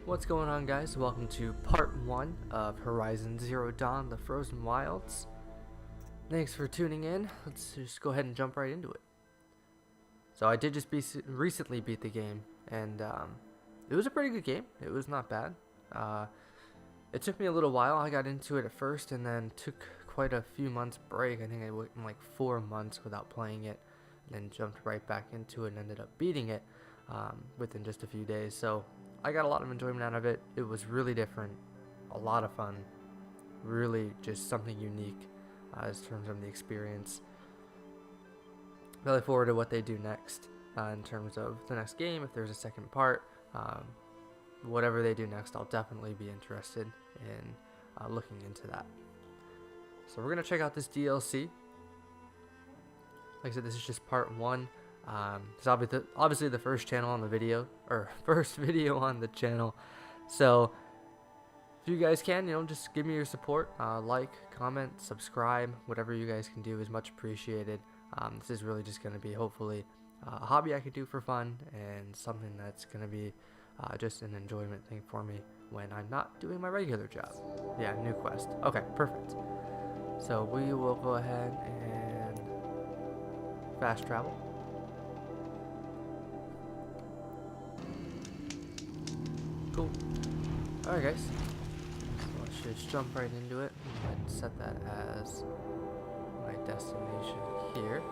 What's going on, guys? Welcome to part 1 of Horizon Zero Dawn: The Frozen Wilds. Thanks for tuning in. Let's just go ahead and jump right into it. So I did just recently beat the game, and it was a pretty good game. It was not bad. It took me a little while. I got into it at first and then took quite a few months break. I think I went like 4 months without playing it, and then jumped right back into it and ended up beating it within just a few days. So I got a lot of enjoyment out of it. It was really different, a lot of fun, really just something unique as terms of the experience. Really forward to what they do next in terms of the next game. If there's a second part, whatever they do next, I'll definitely be interested in looking into that. So we're gonna check out this DLC. Like I said, this is just part 1. It's obviously the first channel on the video, or first video on the channel. So if you guys can, just give me your support. Like, comment, subscribe, whatever you guys can do is much appreciated. This is really just going to be hopefully a hobby I could do for fun, and something that's going to be just an enjoyment thing for me when I'm not doing my regular job. Yeah, new quest. Okay, perfect. So we will go ahead and fast travel. Cool. Alright, guys. So let's just jump right into it and set that as my destination here.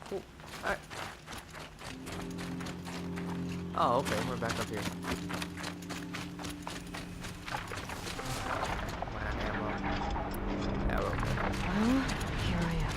Cool. Alright. Oh, okay. We're back up here. Ammo. Arrow. Well, here I am.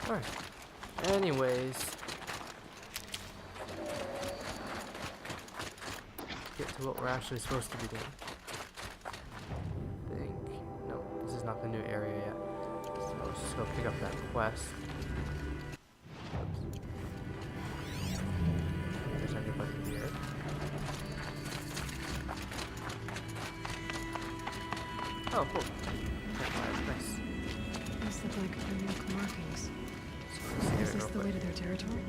Alright. Anyways. Get to what we're actually supposed to be doing. I think. No, this is not the new area yet. So let's just go pick up that quest. Oops. If there's anybody here. Oh, cool. Nice. These look like familiar markings. Is this the way to their territory?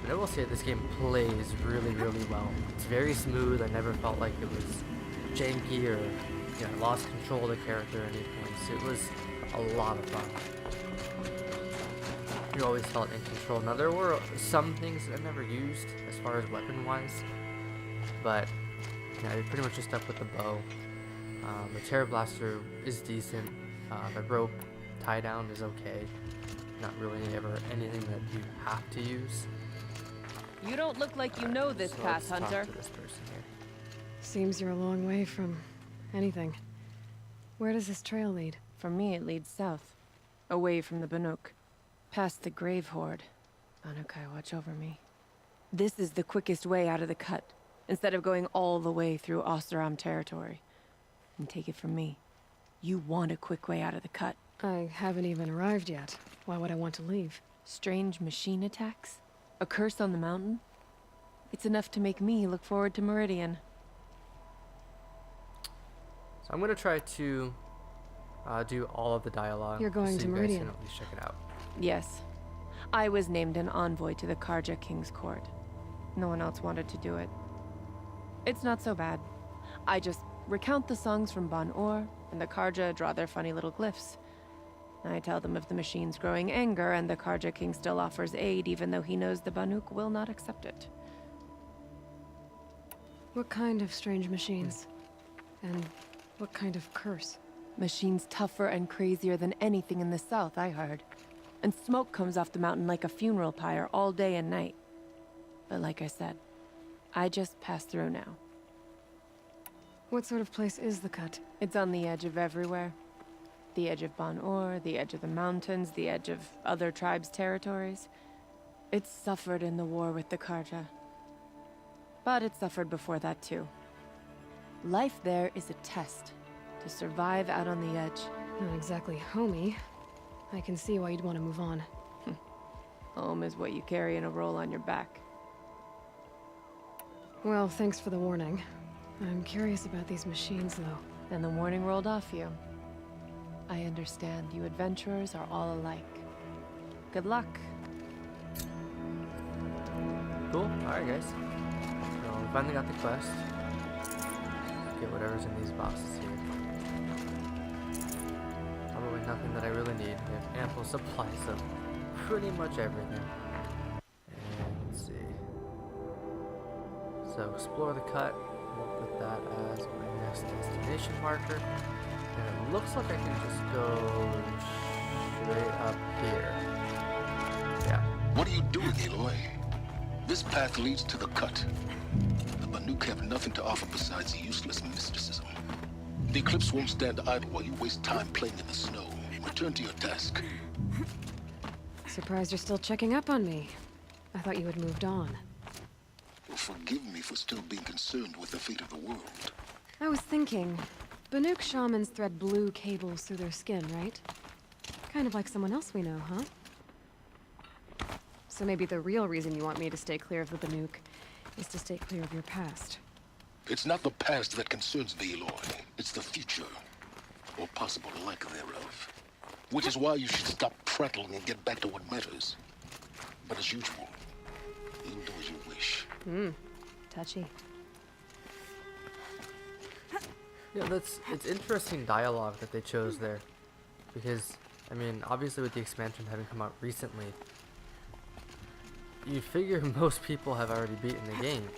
But I will say this game plays really, really well. It's very smooth. I never felt like it was janky or lost control of the character at any points. It was a lot of fun. You always felt in control. Now there were some things that I never used as far as weapon-wise, but yeah, I pretty much just stuck with the bow. The Terror Blaster is decent. The rope tie down is okay. Not really ever anything that you have to use. You don't look like you know this So path, let's Hunter. talk to this person here. Seems you're a long way from anything. Where does this trail lead? For me, it leads south, away from the Banuk, past the Grave Horde. Anukai, watch over me. This is the quickest way out of the cut, instead of going all the way through Oseram territory. And take it from me, you want a quick way out of the cut. I haven't even arrived yet. Why would I want to leave? Strange machine attacks? A curse on the mountain? It's enough to make me look forward to Meridian. So I'm gonna try to do all of the dialogue. You're going so to you guys Meridian. can at least check it out. Yes. I was named an envoy to the Karja King's court. No one else wanted to do it. It's not so bad. I just recount the songs from Ban-Or, and the Karja draw their funny little glyphs. I tell them of the machine's growing anger, and the Karja King still offers aid even though he knows the Banuk will not accept it. What kind of strange machines? And what kind of curse? Machines tougher and crazier than anything in the south, I heard. And smoke comes off the mountain like a funeral pyre all day and night. But like I said, I just pass through now. What sort of place is the cut? It's on the edge of everywhere. The edge of Ban-Or, the edge of the mountains, the edge of other tribes' territories. It's suffered in the war with the Karja. But it suffered before that too. Life there is a test. To survive out on the edge. Not exactly homey. I can see why you'd want to move on. Home is what you carry in a roll on your back. Well, thanks for the warning. I'm curious about these machines, though. And the warning rolled off you. I understand you adventurers are all alike. Good luck. Cool. Alright, guys. So we finally got the quest. Get whatever's in these boxes here. Probably nothing that I really need. We have ample supplies of pretty much everything. And let's see. So explore the cut. We'll put that as my next destination marker. And it looks like I can just go straight up here. Yeah. What are you doing, Aloy? This path leads to the cut. The Banuk have nothing to offer besides useless mysticism. The Eclipse won't stand idle while you waste time playing in the snow. Return to your task. Surprised you're still checking up on me. I thought you had moved on. Well, forgive me for still being concerned with the fate of the world. I was thinking, Banuk shamans thread blue cables through their skin, right? Kind of like someone else we know, huh? So maybe the real reason you want me to stay clear of the Banuk is to stay clear of your past. It's not the past that concerns me, Aloy. It's the future. Or possible lack thereof. Which is why you should stop prattling and get back to what matters. But as usual, you do as you wish. Touchy. Yeah, it's interesting dialogue that they chose there. Because, I mean, obviously with the expansion having come out recently, you'd figure most people have already beaten the game.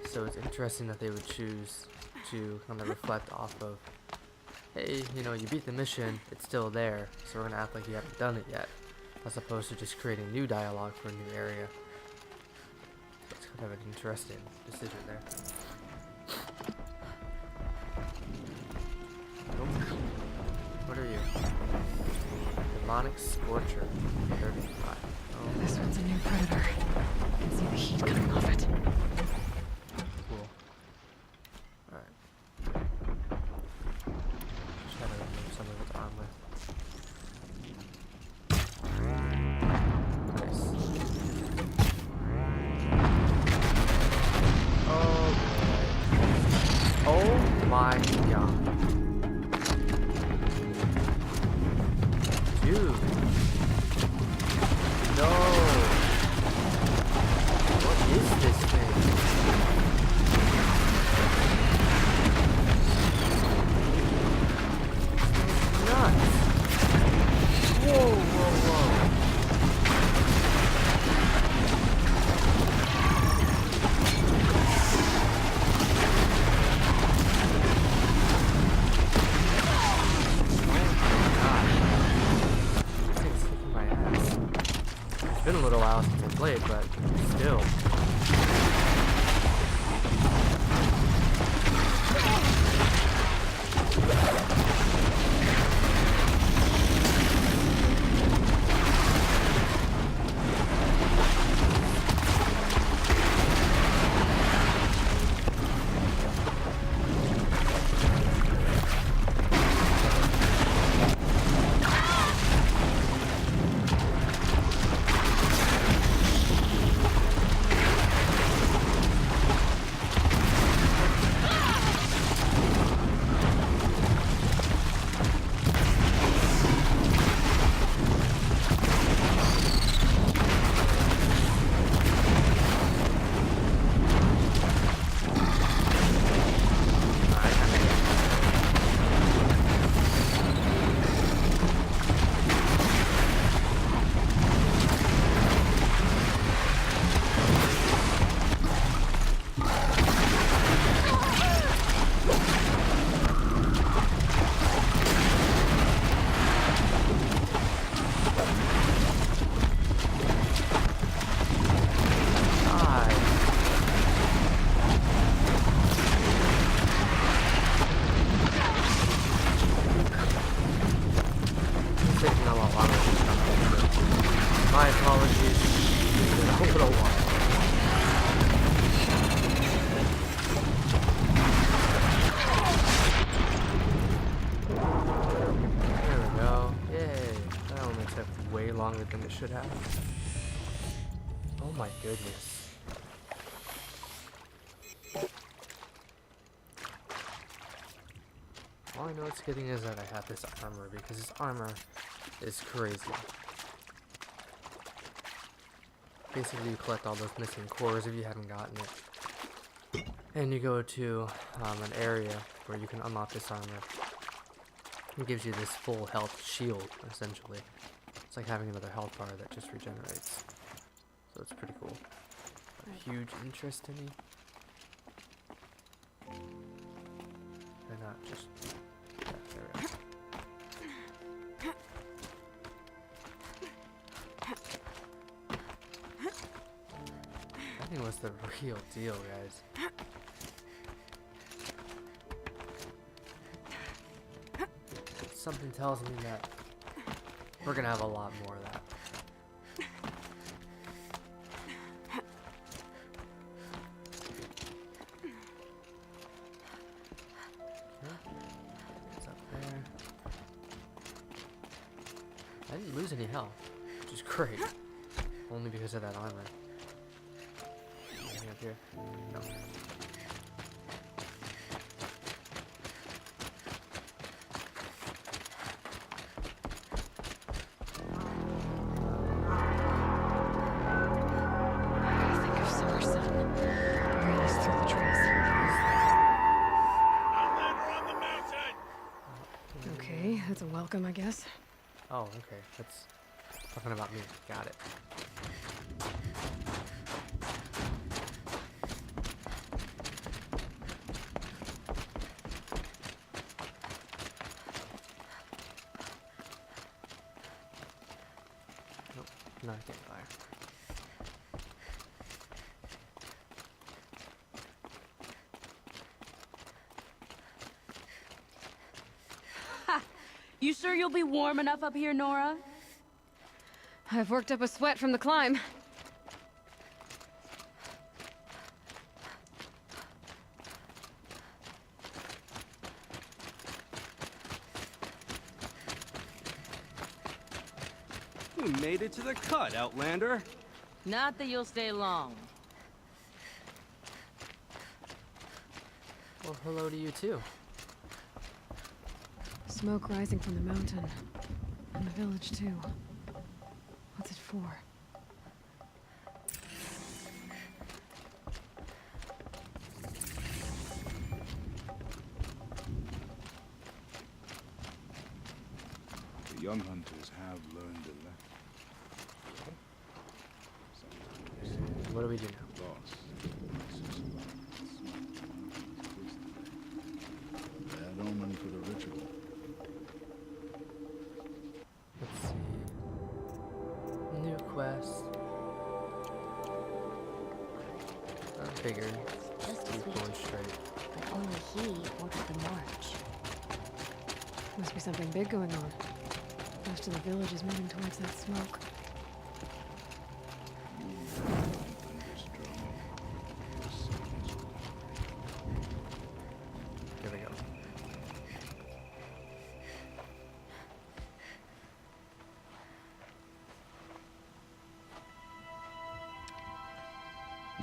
So it's interesting that they would choose to kind of reflect off of, hey, you know, you beat the mission, it's still there, so we're gonna act like you haven't done it yet, as opposed to just creating new dialogue for a new area. So it's kind of an interesting decision there. Oh, what are you? Demonic Scorcher, 35. Oh. This one's a new predator. I can see the heat coming off it. Cool. Alright. Just gotta remove some of its armor. Nice. Okay. Oh my god. Dude. No. What is this thing? Nuts. Whoa, whoa, whoa. smoother than it should have. Oh my goodness. All I know it's getting is that I have this armor, because this armor is crazy. Basically, you collect all those missing cores if you haven't gotten it. And you go to an area where you can unlock this armor. It gives you this full health shield, essentially. It's like having another health bar that just regenerates. So it's pretty cool. A huge interest in me. And not just... Yeah, there we go. That thing was the real deal, guys. Something tells me that we're gonna have a lot more of that. It's up there. I didn't lose any health, which is great. Only because of that armor. Anything up here? No. That's a welcome, I guess. Oh, okay. That's talking about me. Got it. Nope, not a campfire. You sure you'll be warm enough up here, Nora? I've worked up a sweat from the climb. We made it to the cut, Outlander. Not that you'll stay long. Well, hello to you too. Smoke rising from the mountain. And the village, too. What's it for? The young hunters have learned a lesson. What do we do now? Lost. Bad omen for the ritual. Let's see. New quest. I figured. Just Keep as going straight. but only he ordered the march. Must be something big going on. Most of the village is moving towards that smoke. Here we go.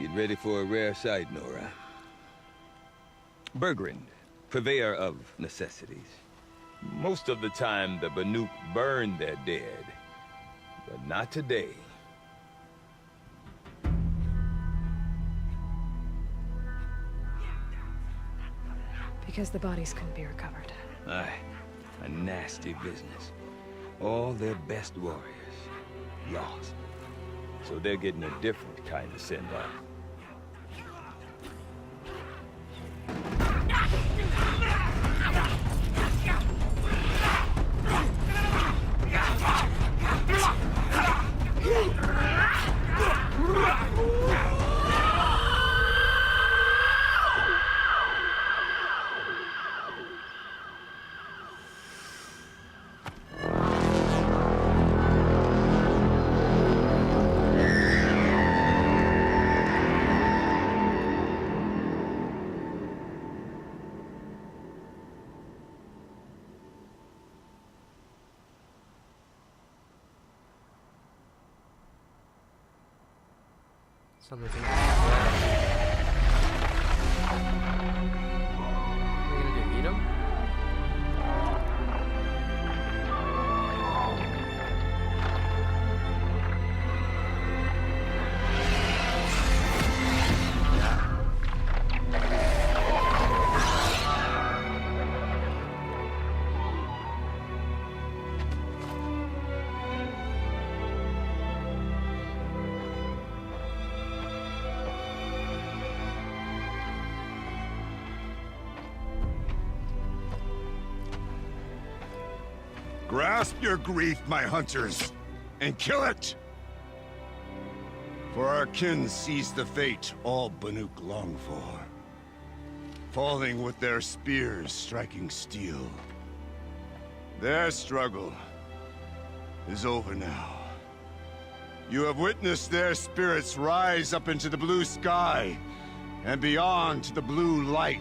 Get ready for a rare sight, Nora. Bergrand, purveyor of necessities. Most of the time, the Banuk burn their dead. But not today. Because the bodies couldn't be recovered. Aye, a nasty business. All their best warriors lost. So they're getting a different kind of send-off. Something's in there. What are you gonna do? Eat him? Grasp your grief, my hunters, and kill it! For our kin sees the fate all Banuk long for. Falling with their spears striking steel. Their struggle is over now. You have witnessed their spirits rise up into the blue sky and beyond to the blue light.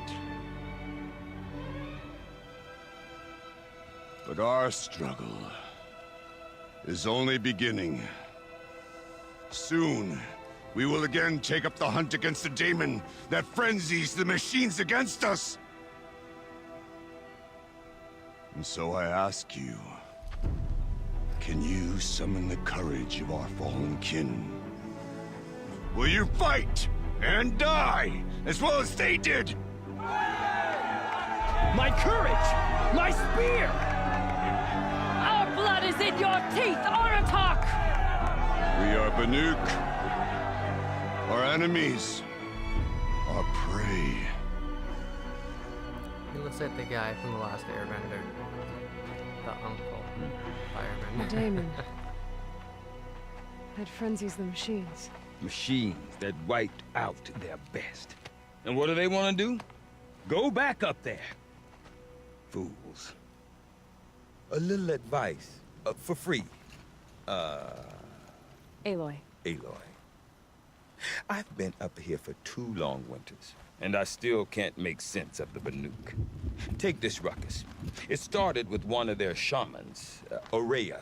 But our struggle is only beginning. Soon, we will again take up the hunt against the daemon that frenzies the machines against us. And so I ask you, can you summon the courage of our fallen kin? Will you fight and die as well as they did? My courage! My spear! Our blood is in your teeth, Aratak! We are Banuk. Our enemies are prey. He looks like the guy from the last Airbender. The uncle. Fireman. The daemon. That frenzies the machines. Machines that wiped out their best. And what do they want to do? Go back up there. Fools. A little advice, for free. Aloy. Aloy. I've been up here for 2 long winters, and I still can't make sense of the Banuk. Take this ruckus. It started with one of their shamans, Aurea,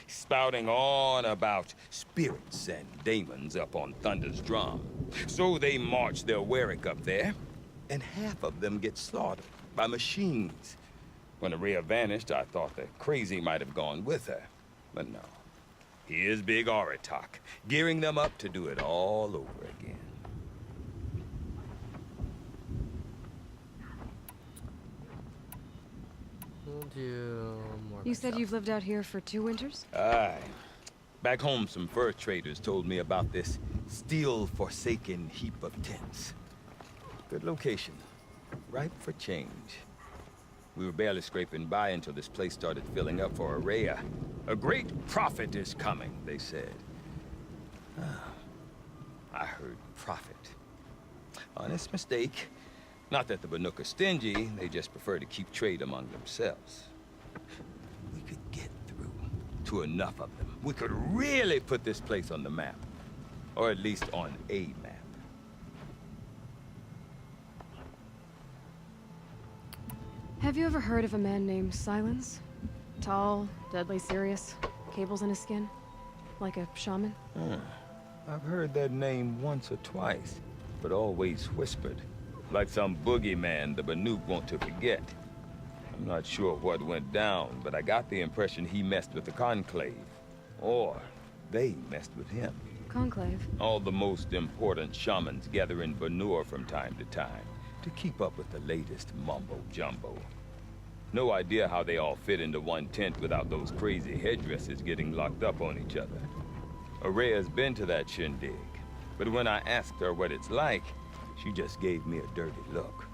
spouting on about spirits and daemons up on Thunder's drum. So they march their Warwick up there, and half of them get slaughtered by machines. When Aurea vanished, I thought the crazy might have gone with her, but no. Here's Big Aratak, gearing them up to do it all over again. We'll do more. You said you've lived out here for 2 winters? Aye. Back home, some fur traders told me about this steel-forsaken heap of tents. Good location. Ripe for change. We were barely scraping by until this place started filling up for Aurea. A great prophet is coming, they said. I heard prophet. Honest mistake. Not that the Banuk are stingy, they just prefer to keep trade among themselves. We could get through to enough of them. We could really put this place on the map. Or at least on a map. Have you ever heard of a man named Silence? Tall, deadly serious, cables in his skin? Like a shaman? I've heard that name once or twice, but always whispered. Like some boogeyman the Banuk want to forget. I'm not sure what went down, but I got the impression he messed with the Conclave. Or they messed with him. Conclave? All the most important shamans gather in Banur from time to time to keep up with the latest mumbo-jumbo. No idea how they all fit into one tent without those crazy headdresses getting locked up on each other. Aurea's been to that shindig, but when I asked her what it's like, she just gave me a dirty look.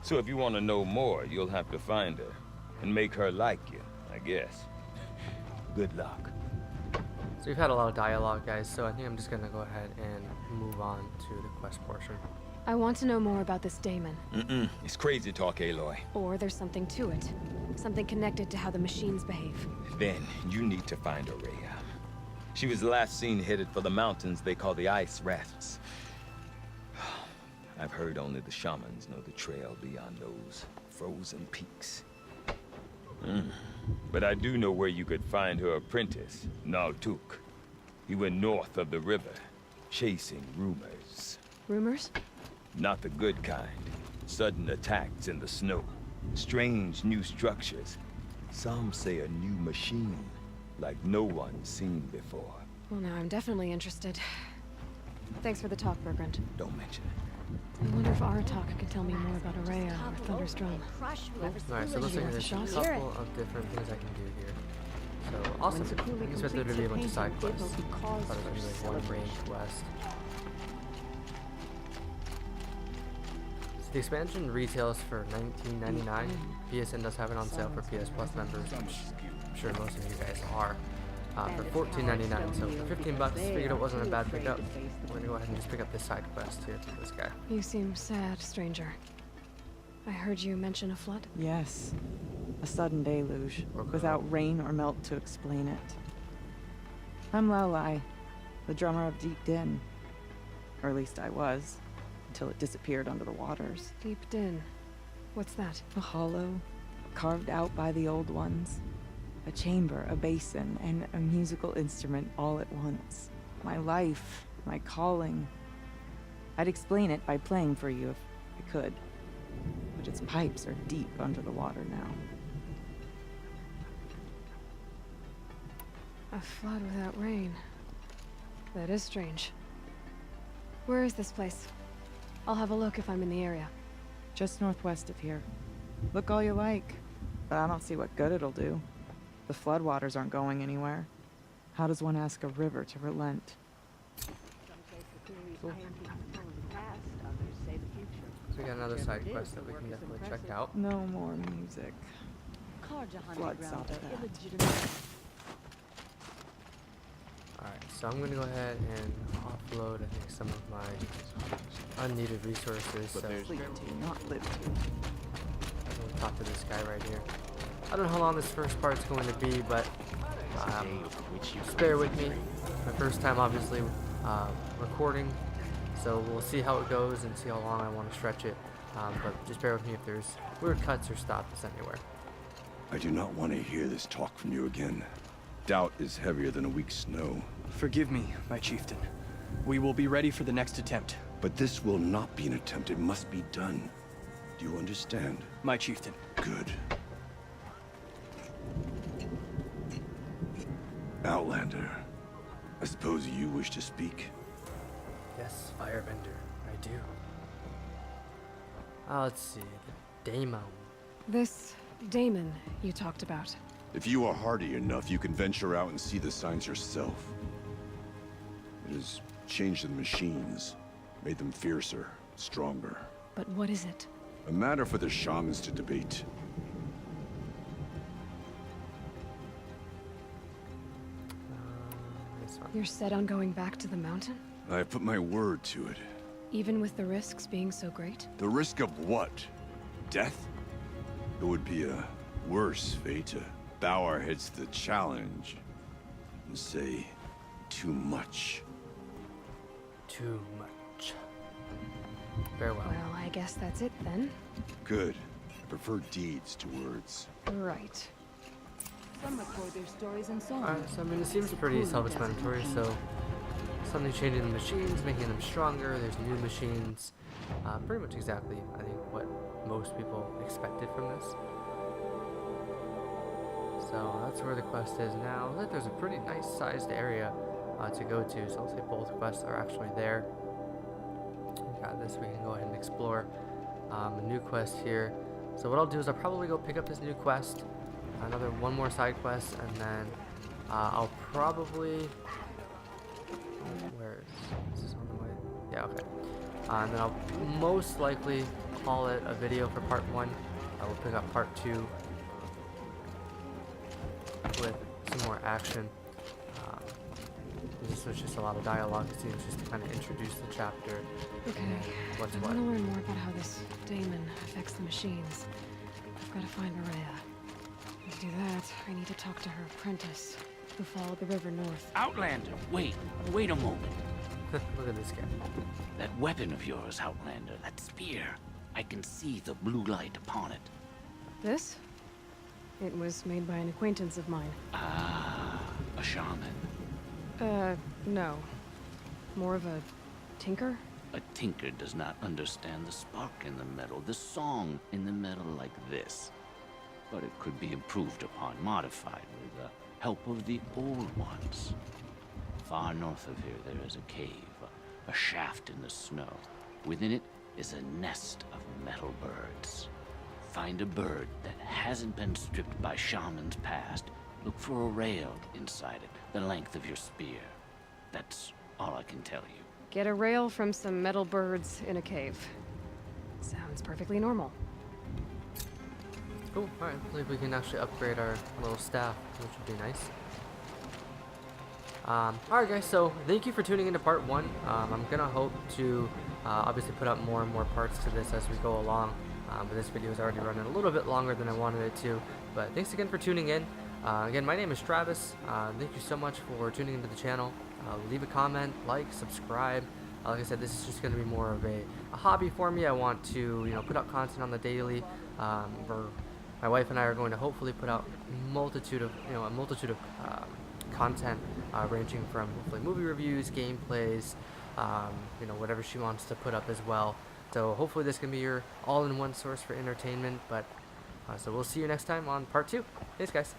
So if you want to know more, you'll have to find her and make her like you, I guess. Good luck. So we've had a lot of dialogue, guys, so I think I'm just gonna go ahead and move on to the quest portion. I want to know more about this daemon. It's crazy talk, Aloy. Or there's something to it. Something connected to how the machines behave. Then you need to find Aurea. She was last seen headed for the mountains they call the Ice Rafts. I've heard only the shamans know the trail beyond those frozen peaks. But I do know where you could find her apprentice, Naltuk. He went north of the river. chasing rumors. Rumors? Not the good kind. Sudden attacks in the snow. Strange new structures. Some say a new machine, like no one's seen before. Well, now I'm definitely interested. Thanks for the talk, Bergrand. Don't mention it. I wonder if Aratak can tell me more about Araya or Thunderstrom. Alright, so it looks like there's a couple of different things I can do here. So, awesome. I expect there to be a bunch of side quests. I thought it was going to be like one main quest. So the expansion retails for $19.99. PSN does have it on sale for PS Plus members, which I'm sure most of you guys are. For $14.99, so for 15 bucks, figured it wasn't a bad pickup. I'm gonna go ahead and just pick up this side quest here for this guy. You seem sad, stranger. I heard you mention a flood? Yes. A sudden deluge, without rain or melt to explain it. I'm Lalai, the drummer of Deep Din. Or at least I was, until it disappeared under the waters. Deep Din. What's that? A hollow, carved out by the old ones. A chamber, a basin, and a musical instrument all at once. My life, my calling. I'd explain it by playing for you if I could. But its pipes are deep under the water now. A flood without rain. That is strange. Where is this place? I'll have a look if I'm in the area. Just northwest of here. Look all you like, but I don't see what good it'll do. The floodwaters aren't going anywhere. How does one ask a river to relent? Cool. So we got another side quest that we can definitely check out. No more music. Flood stopped that. Alright, so I'm gonna go ahead and offload, I think, some of my unneeded resources. So Sleep to, not live to. I'm gonna talk to this guy right here. I don't know how long this first part's going to be, but just bear with me. My first time, obviously, recording, so we'll see how it goes and see how long I want to stretch it. But just bear with me if there's weird cuts or stops anywhere. I do not want to hear this talk from you again. Doubt is heavier than a week's snow. Forgive me, my chieftain. We will be ready for the next attempt. But this will not be an attempt. It must be done. Do you understand? My chieftain. Good. Outlander, I suppose you wish to speak? Yes, Firebender, I do. Let's see, the Daemon. This Daemon you talked about. If you are hardy enough, you can venture out and see the signs yourself. It has changed the machines, made them fiercer, stronger. But what is it? A matter for the shamans to debate. You're set on going back to the mountain? I have put my word to it. Even with the risks being so great? The risk of what? Death? It would be a worse fate to bow our heads to the challenge and say too much. Too much. Farewell. Well, I guess that's it then. Good. I prefer deeds to words. Right. Some record their stories and songs. Alright, so I mean, it seems pretty self-explanatory, so something changing the machines, making them stronger, there's new machines. Pretty much exactly, I think, what most people expected from this. So that's where the quest is now. Looks like there's a pretty nice sized area to go to, so I'll say both quests are actually there. We got this, we can go ahead and explore a new quest here. So what I'll do is I'll probably go pick up this new quest, one more side quest, and then I'll probably, where is this on the way? Yeah, okay. And then I'll most likely call it a video for part 1. I will pick up part 2 with some more action. This was just a lot of dialogue. It seems just to kind of introduce the chapter. Okay, and what's I what. want to learn more about how this Daemon affects the machines. I've got to find Araya. To do that, I need to talk to her apprentice, who followed the river north. Outlander, wait a moment. Look at this guy. That weapon of yours, Outlander, that spear. I can see the blue light upon it. This? It was made by an acquaintance of mine. Ah, a shaman. No. More of a tinker? A tinker does not understand the spark in the metal, the song in the metal like this. But it could be improved upon, modified with the help of the old ones. Far north of here there is a cave, a shaft in the snow. Within it is a nest of metal birds. Find a bird that hasn't been stripped by shamans past. Look for a rail inside it, the length of your spear. That's all I can tell you. Get a rail from some metal birds in a cave. Sounds perfectly normal. Cool. Alright, I believe we can actually upgrade our little staff, which would be nice. Alright guys, so thank you for tuning into part 1. I'm gonna hope to obviously put out more and more parts to this as we go along. But this video is already running a little bit longer than I wanted it to. But thanks again for tuning in. Again, my name is Travis. Thank you so much for tuning into the channel. Leave a comment, like, subscribe. Like I said, this is just going to be more of a hobby for me. I want to, put out content on the daily. My wife and I are going to hopefully put out a multitude of content, ranging from hopefully movie reviews, gameplays, whatever she wants to put up as well. So hopefully this can be your all-in-one source for entertainment. But so we'll see you next time on part 2. Thanks, guys.